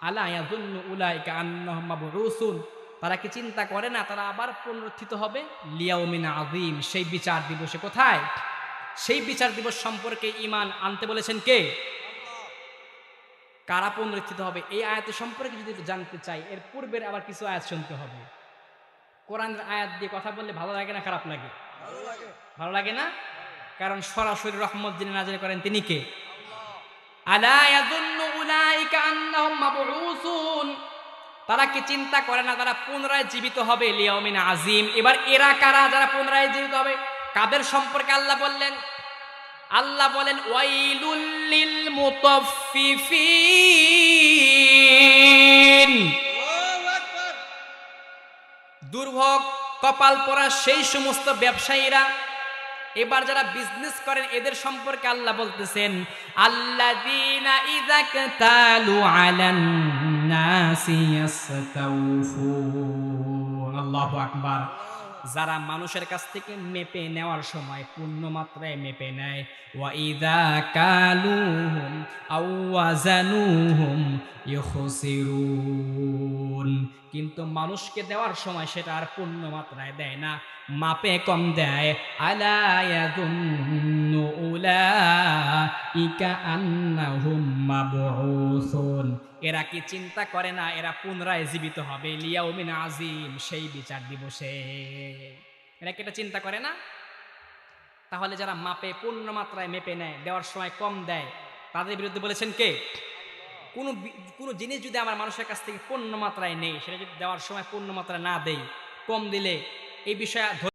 আলা ইয়াযুন্নু উলাইকা আন্নাহুম মাবউসুন, তারা কি চিন্তা করে না তারা আবার পুনরুত্থিত হবে? লিয়াউমিন আযীম, সেই বিচার দিবসে। কোথায়? সেই বিচার দিবস সম্পর্কে ঈমান আনতে বলেছেন কে? কারা পুনরুত্থিত হবে এই আয়াতের সম্পর্কে যদি জানতে চাই, এর পূর্বের আবার কিছু আয়াত শুনতে হবে। কোরআনের আয়াত দিয়ে কথা বললে ভালো লাগে না খারাপ লাগে? ভালো লাগে না? কারণ সরাসরি রহমত যিনি নাযিল করেন তিনি কে? আলা ইয়াযুন্নু উলাইকা আন্নাহুম মাবউসুন, তারা কি চিন্তা করে না তারা পুনরায় জীবিত হবে? লিয়াউমিন আযীম। এবার এরা কারা যারা পুনরায় জীবিত হবে? কাদের সম্পর্কে আল্লাহ বললেন? আল্লাহ বলেন ওয়াইলুল লিল মুতাফফিফিন, দুর্ভোগ কপাল পরা সেই সমস্ত ব্যবসায়ীরা। এবার যারা বিজনেস করেন এদের সম্পর্কে আল্লাহ বলতেছেন আল্লাযীনা ইযা কাতালু আলান নাসি ইস্তাউফুন। আল্লাহু আকবার। যারা মানুষের কাছ থেকে মেপে নেওয়ার সময় পূর্ণ মাত্রায় মেপে নেয়, ওয়া ইযা কালুহুম আও ওয়াজানুহুম ইখসিরুন, কিন্তু মানুষকে দেওয়ার সময় সেটা আর পূর্ণ মাত্রায় দেয় না, মাপে কম দেয়। আলা ইয়াযুন্নু উলাইকা আন্নাহুম মাবউসুন, এরা কি চিন্তা করে না এরা পুনরায় জীবিত হবে? লিয়াউমিন আযীম, সেই বিচার দিবসে। এরা কি এটা চিন্তা করে না? তাহলে যারা মাপে পূর্ণ মাত্রায় মেপে নেয়, দেওয়ার সময় কম দেয়, তাদের বিরুদ্ধে বলেছেন কে? কোনো জিনিস যদি আমার মানুষের কাছ থেকে পূর্ণ মাত্রায় নেই, সেটা যদি দেওয়ার সময় পূর্ণ মাত্রায় না দেই, কম দিলে, এই বিষয়ে